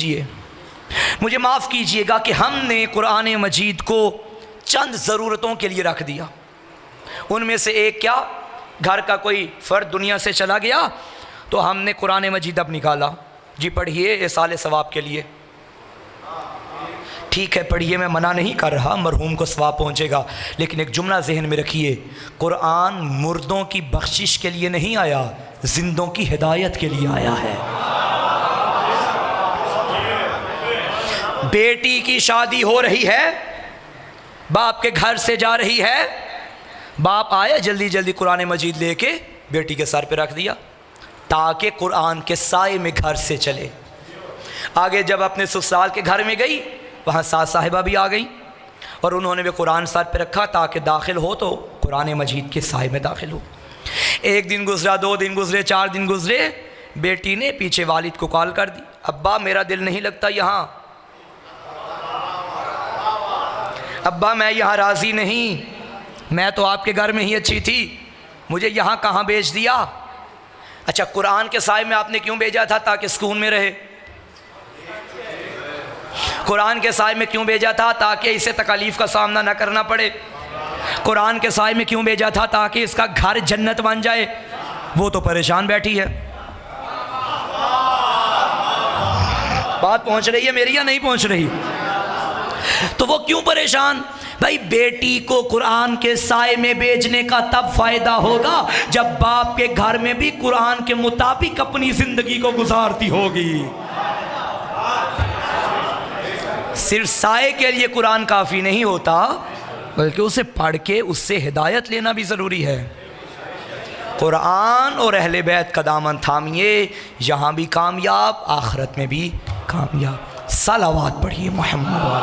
कीजिए, मुझे माफ़ कीजिएगा कि हमने कुरान मजीद को चंद ज़रूरतों के लिए रख दिया। उनमें से एक क्या, घर का कोई फ़र्द दुनिया से चला गया तो हमने कुरान मजीद अब निकाला, जी पढ़िए इसाले सवाब के लिए। ठीक है पढ़िए, मैं मना नहीं कर रहा, मरहूम को सवाब पहुँचेगा, लेकिन एक जुमला जहन में रखिए, कुरान मुर्दों की बख्शिश के लिए नहीं आया, जिंदों की हिदायत के लिए आया है। बेटी की शादी हो रही है, बाप के घर से जा रही है, बाप आया जल्दी जल्दी कुरान मजीद लेके बेटी के सर पे रख दिया ताकि कुरान के साए में घर से चले। आगे जब अपने ससुराल के घर में गई, वहाँ सास साहिबा भी आ गई और उन्होंने भी कुरान सर पे रखा ताकि दाखिल हो तो कुरान मजीद के साए में दाखिल हो। एक दिन गुजरा, 2 दिन गुजरे, 4 दिन गुजरे, बेटी ने पीछे वालिद को कॉल कर दी, अब्बा मेरा दिल नहीं लगता यहाँ, अब्बा मैं यहाँ राज़ी नहीं, मैं तो आपके घर में ही अच्छी थी, मुझे यहाँ कहाँ भेज दिया। अच्छा कुरान के साए में आपने क्यों भेजा था? ताकि सुकून में रहे। कुरान के साए में क्यों भेजा था? ताकि इसे तकलीफ़ का सामना ना करना पड़े। कुरान के साए में क्यों भेजा था? ताकि इसका घर जन्नत बन जाए। वो तो परेशान बैठी है। बात पहुँच रही है मेरी या नहीं पहुँच रही? तो वो क्यों परेशान? भाई बेटी को कुरान के साए में भेजने का तब फायदा होगा जब बाप के घर में भी कुरान के मुताबिक अपनी जिंदगी को गुजारती होगी। सिर्फ साए के लिए कुरान काफ़ी नहीं होता, बल्कि उसे पढ़ के उससे हिदायत लेना भी ज़रूरी है। कुरान और अहले बैत का दामन थामिए, यहाँ भी कामयाब, आखिरत में भी कामयाब। सलावत पढ़िए मोहम्मद।